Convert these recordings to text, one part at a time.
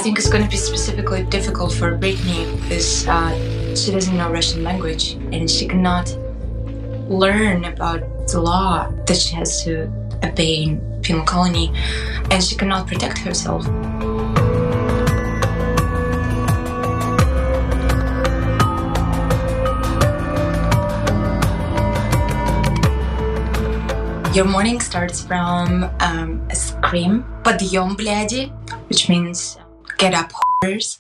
think it's going to be specifically difficult for Brittany because she doesn't know Russian language and she cannot learn about the law that she has to obey in penal colony, and she cannot protect herself. Your morning starts from a scream, "Подъем, бляди," which means "get up, whores."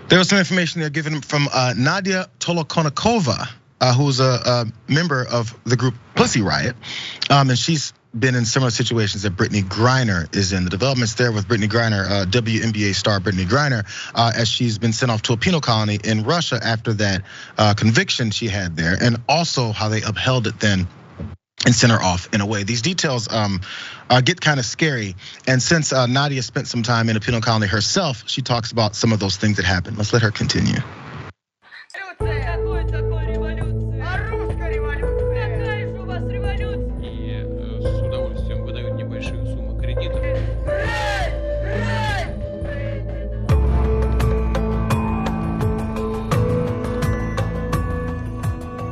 There was some information there given from Nadia Tolokonnikova, who's a member of the group Pussy Riot, and she's been in similar situations that Brittney Griner is in. The developments there with Brittney Griner, WNBA star Brittney Griner, as she's been sent off to a penal colony in Russia after that conviction she had there, and also how they upheld it then and sent her off in a way. These details get kind of scary. And since Nadia spent some time in a penal colony herself, she talks about some of those things that happened. Let's let her continue.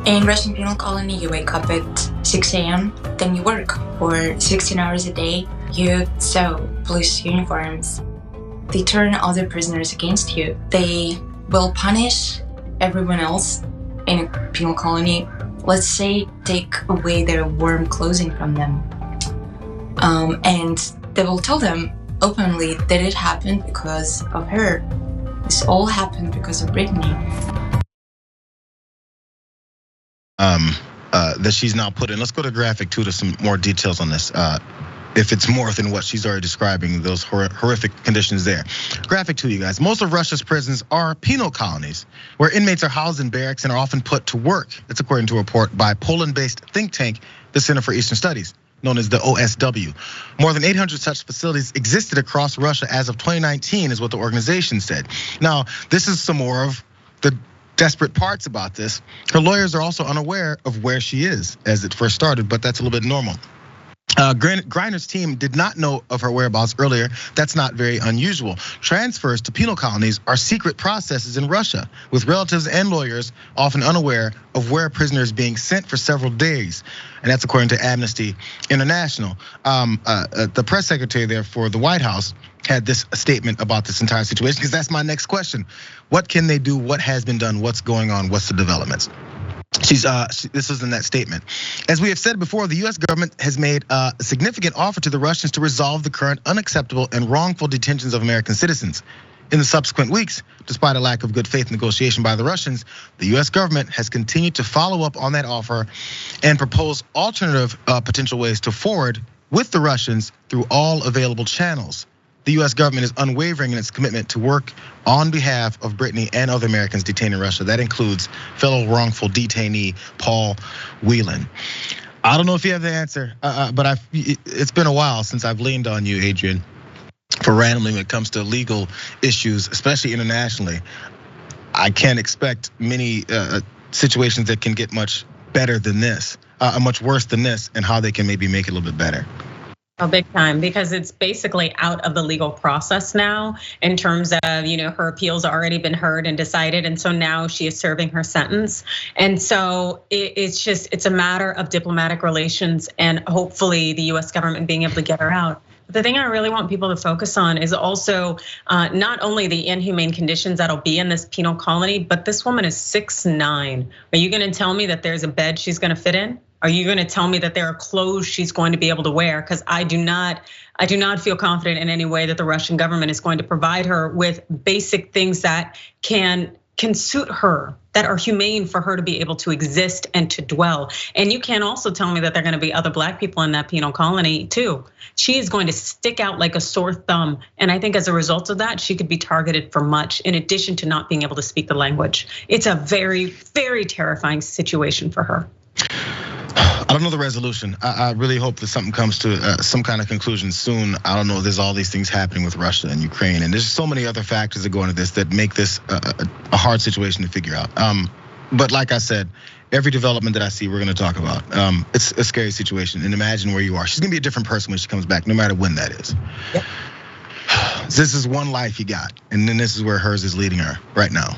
In Russian penal colony, you wake up at 6 a.m., then you work for 16 hours a day. You sew police uniforms. They turn other prisoners against you. They will punish everyone else in a penal colony. Let's say take away their warm clothing from them. And they will tell them openly that it happened because of her. This all happened because of Brittany. That she's now put in. Let's go to graphic 2 to some more details on this. If it's more than what she's already describing, those horrific conditions there. Graphic 2, you guys. Most of Russia's prisons are penal colonies where inmates are housed in barracks and are often put to work. That's according to a report by Poland-based think tank, the Center for Eastern Studies, known as the OSW. More than 800 such facilities existed across Russia as of 2019 is what the organization said. Now, this is some more of the desperate parts about this. Her lawyers are also unaware of where she is as it first started, but that's a little bit normal. Griner's team did not know of her whereabouts earlier. That's not very unusual. Transfers to penal colonies are secret processes in Russia, with relatives and lawyers often unaware of where a prisoner is being sent for several days. And that's according to Amnesty International. The press secretary there for the White House had this statement about this entire situation, because that's my next question. What can they do? What has been done? What's going on? What's the developments? This is in that statement. As we have said before, the US government has made a significant offer to the Russians to resolve the current unacceptable and wrongful detentions of American citizens. In the subsequent weeks, despite a lack of good faith negotiation by the Russians, the US government has continued to follow up on that offer and propose alternative potential ways to forward with the Russians through all available channels. The US government is unwavering in its commitment to work on behalf of Brittany and other Americans detained in Russia. That includes fellow wrongful detainee Paul Whelan. I don't know if you have the answer, but it's been a while since I've leaned on you, Adrian, for randomly when it comes to legal issues, especially internationally. I can't expect many situations that can get much better than this, much worse than this, and how they can maybe make it a little bit better. Oh, big time, because it's basically out of the legal process now in terms of, her appeals already been heard and decided. And so now she is serving her sentence. And so it's a matter of diplomatic relations and hopefully the US government being able to get her out. But the thing I really want people to focus on is also not only the inhumane conditions that'll be in this penal colony, but this woman is 6'9". Are you gonna tell me that there's a bed she's gonna fit in? Are you going to tell me that there are clothes she's going to be able to wear? Because I do not feel confident in any way that the Russian government is going to provide her with basic things that can suit her, that are humane for her to be able to exist and to dwell. And you can also tell me that there are going to be other Black people in that penal colony too. She is going to stick out like a sore thumb. And I think as a result of that, she could be targeted for much, in addition to not being able to speak the language. It's a very, very terrifying situation for her. I don't know the resolution. I really hope that something comes to some kind of conclusion soon. I don't know, there's all these things happening with Russia and Ukraine, and there's so many other factors that go into this that make this a hard situation to figure out. But like I said, every development that I see, we're gonna talk about. It's a scary situation, and imagine where you are. She's gonna be a different person when she comes back, no matter when that is. Yep. This is one life he got, and then this is where hers is leading her right now.